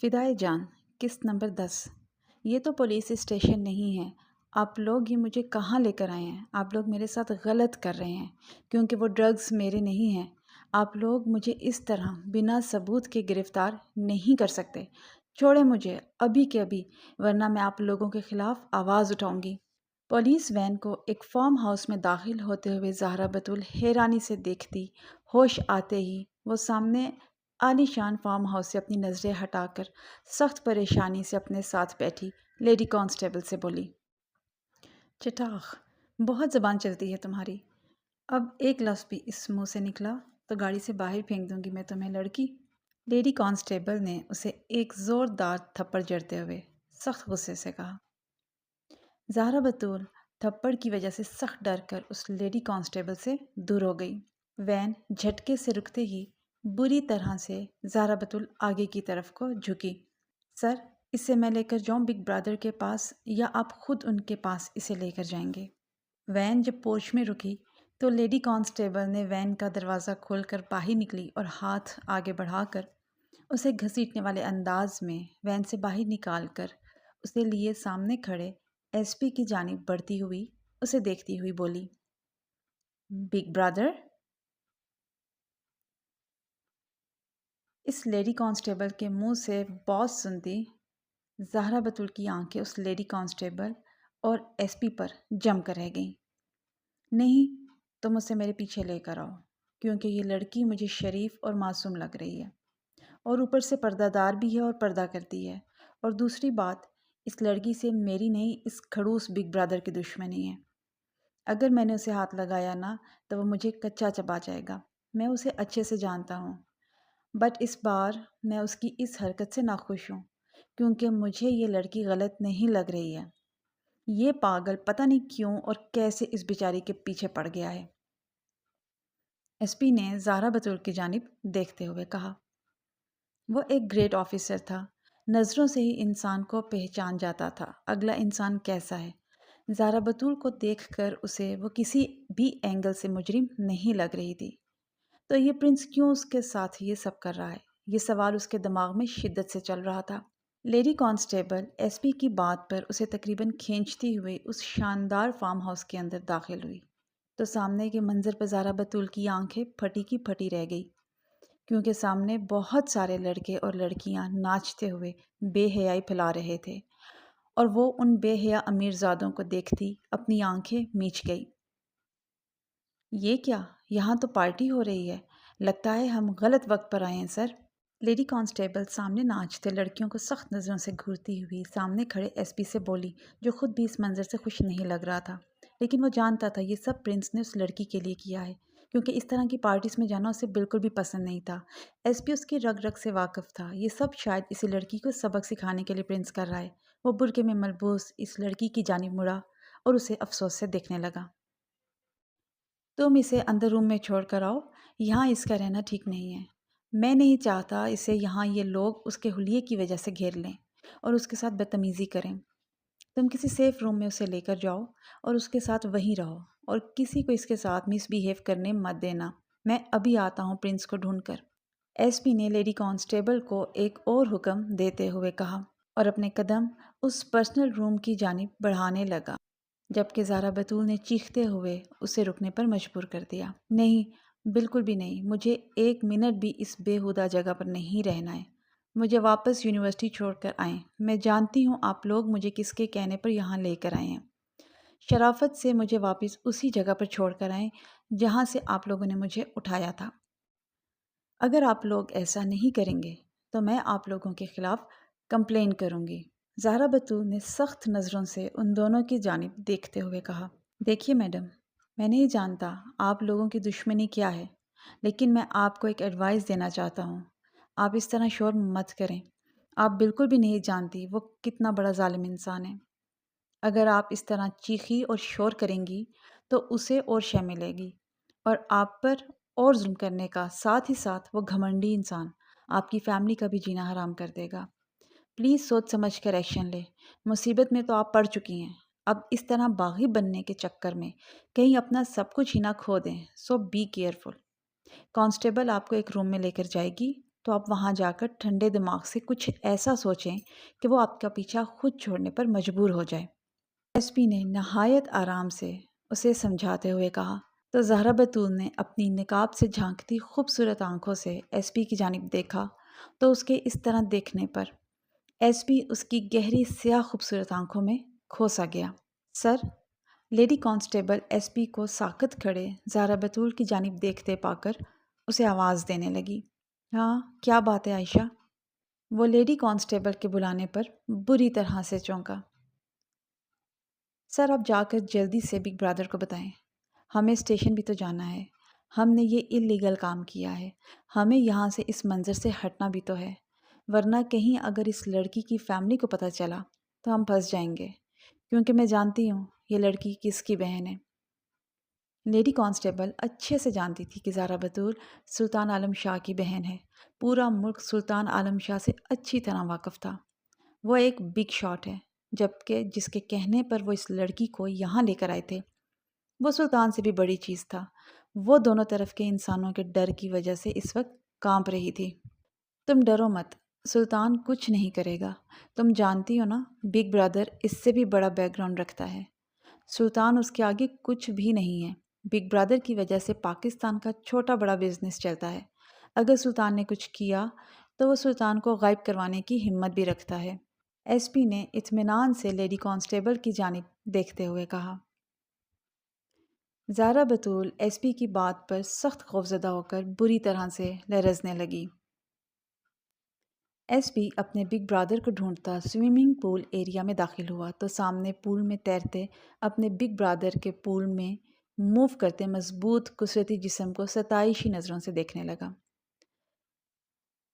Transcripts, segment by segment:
فدائے جان، قسط نمبر 10۔ یہ تو پولیس اسٹیشن نہیں ہے۔ آپ لوگ یہ مجھے کہاں لے کر آئے ہیں؟ آپ لوگ میرے ساتھ غلط کر رہے ہیں کیونکہ وہ ڈرگز میرے نہیں ہیں۔ آپ لوگ مجھے اس طرح بنا ثبوت کے گرفتار نہیں کر سکتے۔ چھوڑیں مجھے ابھی کے ابھی، ورنہ میں آپ لوگوں کے خلاف آواز اٹھاؤں گی۔ پولیس وین کو ایک فارم ہاؤس میں داخل ہوتے ہوئے زہرا بتول حیرانی سے دیکھتی، ہوش آتے ہی وہ سامنے عالی شان فارم ہاؤس سے اپنی نظریں ہٹا کر سخت پریشانی سے اپنے ساتھ بیٹھی لیڈی کانسٹیبل سے بولی، چٹاخ، بہت زبان چلتی ہے تمہاری۔ اب ایک لفظ بھی اس منہ سے نکلا تو گاڑی سے باہر پھینک دوں گی میں تمہیں، لڑکی۔ لیڈی کانسٹیبل نے اسے ایک زوردار تھپڑ جڑتے ہوئے سخت غصے سے کہا۔ زہرا بتول تھپڑ کی وجہ سے سخت ڈر کر اس لیڈی کانسٹیبل سے دور ہو گئی۔ وین جھٹکے سے رکتے ہی بری طرح سے زہرا بتول آگے کی طرف کو جھکی۔ سر، اسے میں لے کر جاؤں بگ برادر کے پاس یا آپ خود ان کے پاس اسے لے کر جائیں گے؟ وین جب پورچ میں رکی تو لیڈی کانسٹیبل نے وین کا دروازہ کھول کر باہر نکلی اور ہاتھ آگے بڑھا کر اسے گھسیٹنے والے انداز میں وین سے باہر نکال کر اسے لیے سامنے کھڑے ایس پی کی جانب بڑھتی ہوئی اسے دیکھتی ہوئی بولی، بگ برادر؟ اس لیڈی کانسٹیبل کے منہ سے باس سنتی زہرا بتول کی آنکھیں اس لیڈی کانسٹیبل اور ایس پی پر جم کر رہ گئیں۔ نہیں، تم اسے میرے پیچھے لے کر آؤ، کیونکہ یہ لڑکی مجھے شریف اور معصوم لگ رہی ہے، اور اوپر سے پردہ دار بھی ہے اور پردہ کرتی ہے، اور دوسری بات، اس لڑکی سے میری نہیں اس کھڑوس بگ برادر کی دشمنی ہے۔ اگر میں نے اسے ہاتھ لگایا نا تو وہ مجھے کچا چبا جائے گا۔ میں اسے اچھے سے جانتا ہوں، بٹ اس بار میں اس کی اس حرکت سے ناخوش ہوں، کیونکہ مجھے یہ لڑکی غلط نہیں لگ رہی ہے۔ یہ پاگل پتہ نہیں کیوں اور کیسے اس بیچاری کے پیچھے پڑ گیا ہے۔ ایس پی نے زہرا بتول کی جانب دیکھتے ہوئے کہا۔ وہ ایک گریٹ آفیسر تھا، نظروں سے ہی انسان کو پہچان جاتا تھا اگلا انسان کیسا ہے۔ زہرا بتول کو دیکھ کر اسے وہ کسی بھی اینگل سے مجرم نہیں لگ رہی تھی۔ تو یہ پرنس کیوں اس کے ساتھ یہ سب کر رہا ہے؟ یہ سوال اس کے دماغ میں شدت سے چل رہا تھا۔ لیڈی کانسٹیبل ایس پی کی بات پر اسے تقریباً کھینچتی ہوئے اس شاندار فارم ہاؤس کے اندر داخل ہوئی تو سامنے کے منظر پر زہرا بتول کی آنکھیں پھٹی کی پھٹی رہ گئی، کیونکہ سامنے بہت سارے لڑکے اور لڑکیاں ناچتے ہوئے بے حیائی پھیلا رہے تھے، اور وہ ان بے حیا امیر زادوں کو دیکھتی اپنی آنکھیں میچ گئی۔ یہ کیا؟ یہاں تو پارٹی ہو رہی ہے، لگتا ہے ہم غلط وقت پر آئے ہیں سر۔ لیڈی کانسٹیبل سامنے ناچتے لڑکیوں کو سخت نظروں سے گھورتی ہوئی سامنے کھڑے ایس پی سے بولی، جو خود بھی اس منظر سے خوش نہیں لگ رہا تھا، لیکن وہ جانتا تھا یہ سب پرنس نے اس لڑکی کے لیے کیا ہے، کیونکہ اس طرح کی پارٹیز میں جانا اسے بالکل بھی پسند نہیں تھا۔ ایس پی اس کی رگ رگ سے واقف تھا، یہ سب شاید اسی لڑکی کو سبق سکھانے کے لیے پرنس کر رہا ہے۔ وہ برقعے میں ملبوس اس لڑکی کی جانب مڑا اور اسے افسوس سے دیکھنے لگا۔ تم اسے اندر روم میں چھوڑ کر آؤ، یہاں اس کا رہنا ٹھیک نہیں ہے۔ میں نہیں چاہتا اسے یہاں یہ لوگ اس کے حلیے کی وجہ سے گھیر لیں اور اس کے ساتھ بدتمیزی کریں۔ تم کسی سیف روم میں اسے لے کر جاؤ اور اس کے ساتھ وہیں رہو، اور کسی کو اس کے ساتھ مس بیہیو کرنے مت دینا۔ میں ابھی آتا ہوں پرنس کو ڈھونڈ کر۔ ایس پی نے لیڈی کانسٹیبل کو ایک اور حکم دیتے ہوئے کہا اور اپنے قدم اس پرسنل روم کی جانب بڑھانے لگا، جبکہ زہرا بتول نے چیختے ہوئے اسے رکنے پر مجبور کر دیا۔ نہیں، بالکل بھی نہیں، مجھے ایک منٹ بھی اس بےہودہ جگہ پر نہیں رہنا ہے۔ مجھے واپس یونیورسٹی چھوڑ کر آئیں۔ میں جانتی ہوں آپ لوگ مجھے کس کے کہنے پر یہاں لے کر آئے ہیں۔ شرافت سے مجھے واپس اسی جگہ پر چھوڑ کر آئیں جہاں سے آپ لوگوں نے مجھے اٹھایا تھا۔ اگر آپ لوگ ایسا نہیں کریں گے تو میں آپ لوگوں کے خلاف کمپلین کروں گی۔ زہرا بتول نے سخت نظروں سے ان دونوں کی جانب دیکھتے ہوئے کہا، دیکھیے میڈم، میں نہیں جانتا آپ لوگوں کی دشمنی کیا ہے، لیکن میں آپ کو ایک ایڈوائس دینا چاہتا ہوں۔ آپ اس طرح شور مت کریں۔ آپ بالکل بھی نہیں جانتی وہ کتنا بڑا ظالم انسان ہے۔ اگر آپ اس طرح چیخی اور شور کریں گی تو اسے اور شے ملے گی اور آپ پر اور ظلم کرنے کا، ساتھ ہی ساتھ وہ گھمنڈی انسان آپ کی فیملی کا بھی جینا حرام کر دے گا۔ پلیز سوچ سمجھ کر ایکشن لیں۔ مصیبت میں تو آپ پڑ چکی ہیں، اب اس طرح باغی بننے کے چکر میں کہیں اپنا سب کچھ ہی نہ کھو دیں، سو بی کیئرفل۔ کانسٹیبل آپ کو ایک روم میں لے کر جائے گی تو آپ وہاں جا کر ٹھنڈے دماغ سے کچھ ایسا سوچیں کہ وہ آپ کا پیچھا خود چھوڑنے پر مجبور ہو جائے۔ ایس پی نے نہایت آرام سے اسے سمجھاتے ہوئے کہا۔ تو زہرا بتول نے اپنی نقاب سے جھانکتی خوبصورت آنکھوں سے ایس پی کی جانب دیکھا تو اس کے اس طرح دیکھنے پر ایس پی اس کی گہری سیاہ خوبصورت آنکھوں میں کھو سا گیا۔ سر، لیڈی کانسٹیبل ایس پی کو ساکت کھڑے زہرا بتول کی جانب دیکھتے پا کر اسے آواز دینے لگی۔ ہاں، کیا بات ہے عائشہ؟ وہ لیڈی کانسٹیبل کے بلانے پر بری طرح سے چونکا۔ سر، آپ جا کر جلدی سے بگ برادر کو بتائیں، ہمیں اسٹیشن بھی تو جانا ہے۔ ہم نے یہ اللیگل کام کیا ہے، ہمیں یہاں سے اس منظر سے ہٹنا بھی تو ہے، ورنہ کہیں اگر اس لڑکی کی فیملی کو پتہ چلا تو ہم پھنس جائیں گے، کیونکہ میں جانتی ہوں یہ لڑکی کس کی بہن ہے۔ لیڈی کانسٹیبل اچھے سے جانتی تھی کہ زہرا بتول سلطان عالم شاہ کی بہن ہے۔ پورا ملک سلطان عالم شاہ سے اچھی طرح واقف تھا۔ وہ ایک بگ شاٹ ہے، جبکہ جس کے کہنے پر وہ اس لڑکی کو یہاں لے کر آئے تھے وہ سلطان سے بھی بڑی چیز تھا۔ وہ دونوں طرف کے انسانوں کے ڈر کی وجہ سے اس وقت کانپ رہی تھی۔ تم ڈرو مت، سلطان کچھ نہیں کرے گا۔ تم جانتی ہو نا، بگ برادر اس سے بھی بڑا بیک گراؤنڈ رکھتا ہے۔ سلطان اس کے آگے کچھ بھی نہیں ہے۔ بگ برادر کی وجہ سے پاکستان کا چھوٹا بڑا بزنس چلتا ہے۔ اگر سلطان نے کچھ کیا تو وہ سلطان کو غائب کروانے کی ہمت بھی رکھتا ہے۔ ایس پی نے اطمینان سے لیڈی کانسٹیبل کی جانب دیکھتے ہوئے کہا۔ زہرا بتول ایس پی کی بات پر سخت خوفزدہ ہو کر بری طرح سے لرزنے لگی۔ ایس پی اپنے بگ برادر کو ڈھونڈتا سوئمنگ پول ایریا میں داخل ہوا تو سامنے پول میں تیرتے اپنے بگ برادر کے پول میں موو کرتے مضبوط قدرتی جسم کو ستائشی نظروں سے دیکھنے لگا۔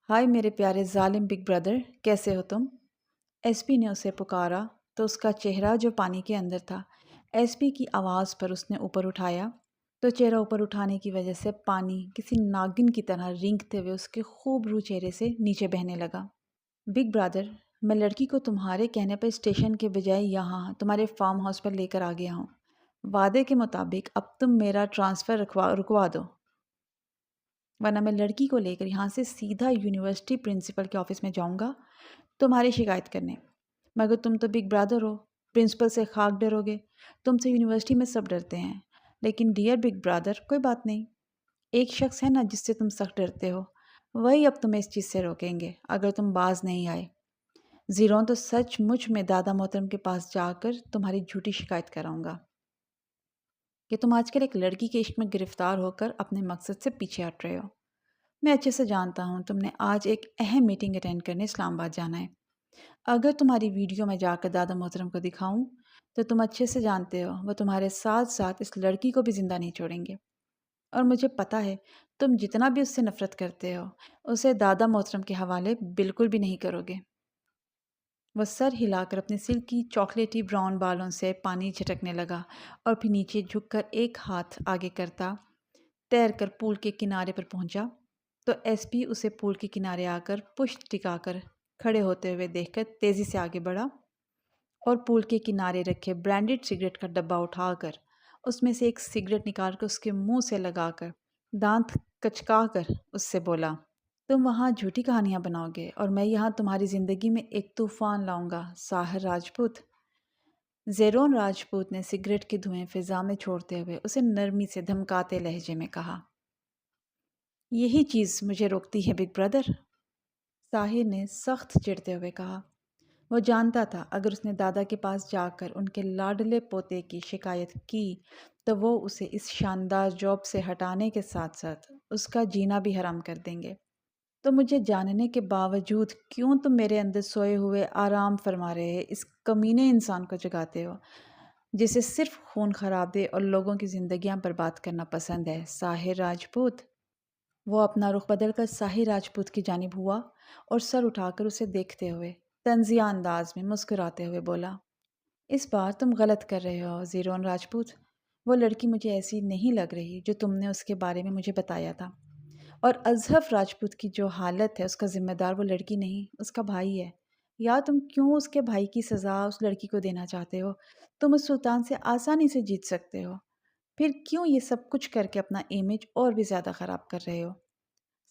ہائے میرے پیارے ظالم بگ برادر، کیسے ہو تم؟ ایس پی نے اسے پکارا تو اس کا چہرہ جو پانی کے اندر تھا، ایس پی کی آواز پر اس نے اوپر اٹھایا تو چہرہ اوپر اٹھانے کی وجہ سے پانی کسی ناگن کی طرح رینگتے ہوئے اس کے خوب رو چہرے سے نیچے بہنے لگا۔ بگ برادر، میں لڑکی کو تمہارے کہنے پر اسٹیشن کے بجائے یہاں تمہارے فارم ہاؤس پر لے کر آ گیا ہوں۔ وعدے کے مطابق اب تم میرا ٹرانسفر رکوا دو، ورنہ میں لڑکی کو لے کر یہاں سے سیدھا یونیورسٹی پرنسپل کے آفس میں جاؤں گا تمہاری شکایت کرنے۔ مگر تم تو بگ برادر ہو، پرنسپل سے خاک ڈرو گے، تم سے یونیورسٹی میں سب ڈرتے ہیں۔ لیکن ڈیئر بگ برادر، کوئی بات نہیں، ایک شخص ہے نا جس سے تم سخت ڈرتے ہو، وہی اب تمہیں اس چیز سے روکیں گے اگر تم باز نہیں آئے۔ زیرون تو سچ مچ میں دادا محترم کے پاس جا کر تمہاری جھوٹی شکایت کراؤں گا کہ تم آج کل ایک لڑکی کے عشق میں گرفتار ہو کر اپنے مقصد سے پیچھے ہٹ رہے ہو۔ میں اچھے سے جانتا ہوں تم نے آج ایک اہم میٹنگ اٹینڈ کرنے اسلام آباد جانا ہے۔ اگر تمہاری ویڈیو میں جا کر دادا محترم کو دکھاؤں تو تم اچھے سے جانتے ہو وہ تمہارے ساتھ ساتھ اس لڑکی کو بھی زندہ نہیں چھوڑیں گے، اور مجھے پتہ ہے تم جتنا بھی اس سے نفرت کرتے ہو اسے دادا محترم کے حوالے بالکل بھی نہیں کرو گے۔ وہ سر ہلا کر اپنے سلکی چاکلیٹی براؤن بالوں سے پانی چھٹکنے لگا اور پھر نیچے جھک کر ایک ہاتھ آگے کرتا تیر کر پول کے کنارے پر پہنچا تو ایس پی اسے پول کے کنارے آ کر پشت ٹکا کر کھڑے ہوتے ہوئے دیکھ کر تیزی سے آگے بڑھا اور پول کے کنارے رکھے برانڈڈ سگریٹ کا ڈبہ اٹھا کر اس میں سے ایک سگریٹ نکال کر اس کے منہ سے لگا کر دانت کچکا کر اس سے بولا، تم وہاں جھوٹی کہانیاں بناؤ گے اور میں یہاں تمہاری زندگی میں ایک طوفان لاؤں گا، ساحر راجپوت۔ زیرون راجپوت نے سگریٹ کے دھوئیں فضا میں چھوڑتے ہوئے اسے نرمی سے دھمکاتے لہجے میں کہا۔ یہی چیز مجھے روکتی ہے بگ برادر، ساحر نے سخت چڑھتے ہوئے کہا۔ وہ جانتا تھا اگر اس نے دادا کے پاس جا کر ان کے لاڈلے پوتے کی شکایت کی تو وہ اسے اس شاندار جاب سے ہٹانے کے ساتھ ساتھ اس کا جینا بھی حرام کر دیں گے۔ تو مجھے جاننے کے باوجود کیوں تم میرے اندر سوئے ہوئے آرام فرما رہے اس کمینے انسان کو جگاتے ہو جسے صرف خون خرابے اور لوگوں کی زندگیاں برباد کرنا پسند ہے، ساحر راجپوت؟ وہ اپنا رخ بدل کر ساحر راجپوت کی جانب ہوا اور سر اٹھا کر اسے دیکھتے ہوئے طنزیہ انداز میں مسکراتے ہوئے بولا، اس بار تم غلط کر رہے ہو زیرون راجپوت۔ وہ لڑکی مجھے ایسی نہیں لگ رہی جو تم نے اس کے بارے میں مجھے بتایا تھا، اور اظہف راجپوت کی جو حالت ہے اس کا ذمہ دار وہ لڑکی نہیں، اس کا بھائی ہے۔ یا تم کیوں اس کے بھائی کی سزا اس لڑکی کو دینا چاہتے ہو؟ تم اس سلطان سے آسانی سے جیت سکتے ہو، پھر کیوں یہ سب کچھ کر کے اپنا امیج اور بھی زیادہ خراب کر رہے ہو؟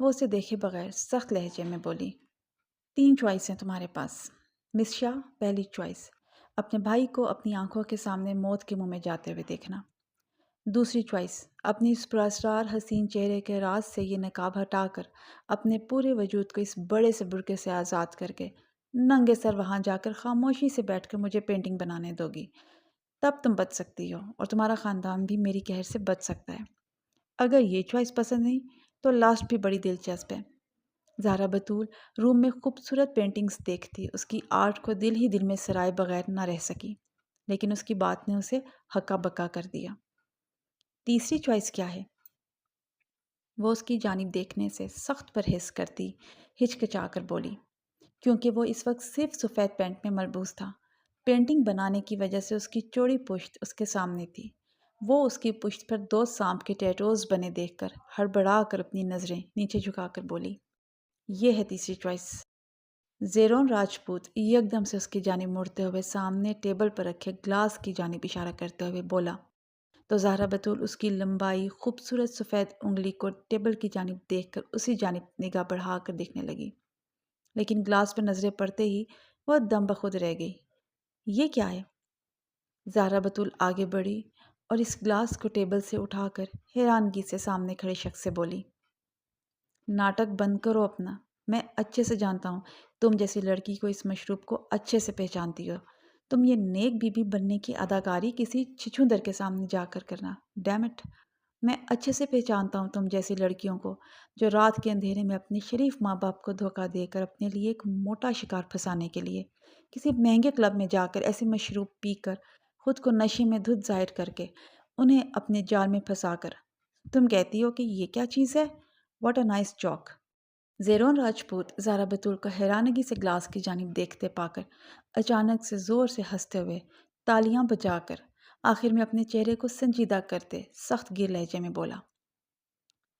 وہ اسے دیکھے بغیر سخت لہجے میں بولی، 3 چوائس ہیں تمہارے پاس مس شاہ۔ پہلی چوائس، اپنے بھائی کو اپنی آنکھوں کے سامنے موت کے منہ میں جاتے ہوئے دیکھنا۔ دوسری چوائس، اپنی اس پراسرار حسین چہرے کے راز سے یہ نقاب ہٹا کر اپنے پورے وجود کو اس بڑے سے برقعے سے آزاد کر کے ننگے سر وہاں جا کر خاموشی سے بیٹھ کر مجھے پینٹنگ بنانے دو گی۔ تب تم بچ سکتی ہو اور تمہارا خاندان بھی میری قہر سے بچ سکتا ہے۔ اگر یہ چوائس پسند نہیں تو لاسٹ بھی بڑی دلچسپ ہے۔ زہرا بتول روم میں خوبصورت پینٹنگز دیکھتی اس کی آرٹ کو دل ہی دل میں سرائے بغیر نہ رہ سکی، لیکن اس کی بات نے اسے ہکا بکا کر دیا۔ تیسری چوائس کیا ہے؟ وہ اس کی جانب دیکھنے سے سخت پرہیز کرتی ہچکچا کر بولی، کیونکہ وہ اس وقت صرف سفید پینٹ میں ملبوس تھا۔ پینٹنگ بنانے کی وجہ سے اس کی چوڑی پشت اس کے سامنے تھی۔ وہ اس کی پشت پر 2 سانپ کے ٹیٹوز بنے دیکھ کر ہڑبڑا کر اپنی نظریں نیچے جھکا کر بولی، یہ ہے تیسری چوائس۔ زیرون راجپوت یکدم سے اس کی جانب مڑتے ہوئے سامنے ٹیبل پر رکھے گلاس کی جانب اشارہ کرتے ہوئے بولا، تو زہرا بتول اس کی لمبائی خوبصورت سفید انگلی کو ٹیبل کی جانب دیکھ کر اسی جانب نگاہ بڑھا کر دیکھنے لگی، لیکن گلاس پر نظریں پڑتے ہی وہ دم بخود رہ گئی۔ یہ کیا ہے؟ زہرا بتول آگے بڑھی اور اس گلاس کو ٹیبل سے اٹھا کر حیرانگی سے سامنے کھڑے شخص سے بولی، ناٹک بند کرو اپنا۔ میں اچھے سے جانتا ہوں تم جیسی لڑکی کو اس مشروب کو اچھے سے پہچانتی ہو۔ تم یہ نیک بیوی بننے کی اداکاری کسی چھچھندر کے سامنے جا کر کرنا۔ ڈیم اٹ، میں اچھے سے پہچانتا ہوں تم جیسی لڑکیوں کو جو رات کے اندھیرے میں اپنے شریف ماں باپ کو دھوکہ دے کر اپنے لیے ایک موٹا شکار پھنسانے کے لیے کسی مہنگے کلب میں جا کر ایسے مشروب پی کر خود کو نشے میں دھت ظاہر کر کے انہیں اپنے جال میں پھنسا کر تم کہتی ہو کہ یہ کیا چیز ہے؟ What a nice joke. زیرون راجپوت زہرا بتول کو حیرانگی سے گلاس کی جانب دیکھتے پا کر اچانک سے زور سے ہنستے ہوئے تالیاں بجا کر آخر میں اپنے چہرے کو سنجیدہ کرتے سخت گر لہجے میں بولا،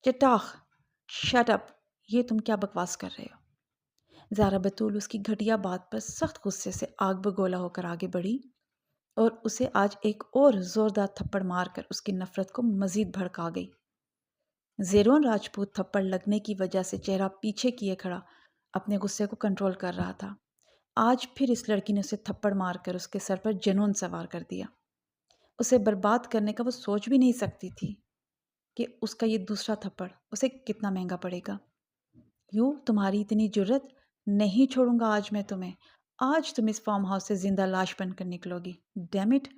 چٹاخ، شٹ اپ، یہ تم کیا بکواس کر رہے ہو؟ زہرا بتول اس کی گھٹیا بات پر سخت غصے سے آگ بگولا ہو کر آگے بڑھی اور اسے آج ایک اور زوردار تھپڑ مار کر اس کی نفرت کو مزید بھڑکا گئی۔ زیرون راجپوت تھپڑ لگنے کی وجہ سے چہرہ پیچھے کیے کھڑا اپنے غصے کو کنٹرول کر رہا تھا۔ آج پھر اس لڑکی نے اسے تھپڑ مار کر اس کے سر پر جنون سوار کر دیا۔ اسے برباد کرنے کا وہ سوچ بھی نہیں سکتی تھی کہ اس کا یہ دوسرا تھپڑ اسے کتنا مہنگا پڑے گا۔ یوں تمہاری اتنی جرت، نہیں چھوڑوں گا آج میں تمہیں۔ آج تم اس فارم ہاؤس سے زندہ لاش بن کر نکلو گی۔ Damn it.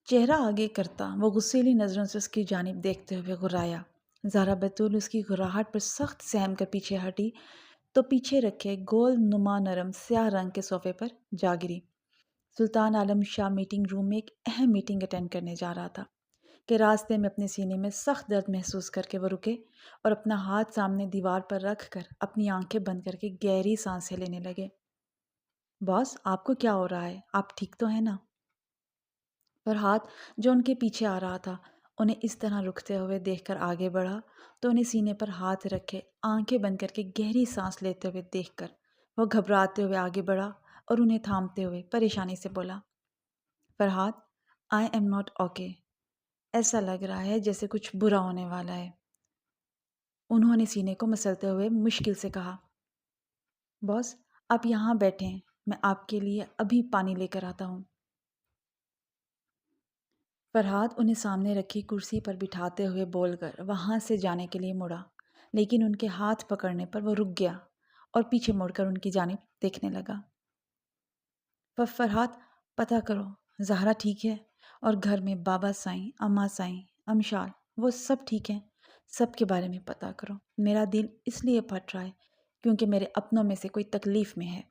چہرہ آگے کرتا وہ غصیلی نظروں سے اس کی جانب دیکھتے ہوئے غرایا۔ زہرا بتول اس کی غراہٹ پر سخت سہم کر پیچھے ہٹی تو پیچھے رکھے گول نما نرم سیاہ رنگ کے صوفے پر جا گری۔ سلطان عالم شاہ میٹنگ روم میں ایک اہم میٹنگ اٹینڈ کرنے جا رہا تھا کہ راستے میں اپنے سینے میں سخت درد محسوس کر کے وہ رکے اور اپنا ہاتھ سامنے دیوار پر رکھ کر اپنی آنکھیں بند کر کے گہری سانسیں لینے لگے۔ باس، آپ کو کیا ہو رہا ہے؟ آپ ٹھیک تو ہیں نا؟ فرحات جو ان کے پیچھے آ رہا تھا انہیں اس طرح رکتے ہوئے دیکھ کر آگے بڑھا تو انہیں سینے پر ہاتھ رکھے آنکھیں بند کر کے گہری سانس لیتے ہوئے دیکھ کر وہ گھبراتے ہوئے آگے بڑھا اور انہیں تھامتے ہوئے پریشانی سے بولا، Farhat, I am not okay. ایسا لگ رہا ہے جیسے کچھ برا ہونے والا ہے۔ انہوں نے سینے کو مسلتے ہوئے مشکل سے کہا، باس آپ یہاں بیٹھیں، میں آپ کے لیے ابھی پانی لے کر آتا ہوں۔ فرحات انہیں سامنے رکھی کرسی پر بٹھاتے ہوئے بول کر وہاں سے جانے کے لیے مڑا، لیکن ان کے ہاتھ پکڑنے پر وہ رک گیا اور پیچھے مڑ کر ان کی جانب دیکھنے لگا۔ فرحات، پتہ کرو زہرا ٹھیک ہے اور گھر میں بابا سائیں، اماں سائیں، امشال، وہ سب ٹھیک ہیں؟ سب کے بارے میں پتہ کرو۔ میرا دل اس لیے پھٹ رہا ہے کیونکہ میرے اپنوں میں سے کوئی تکلیف میں ہے۔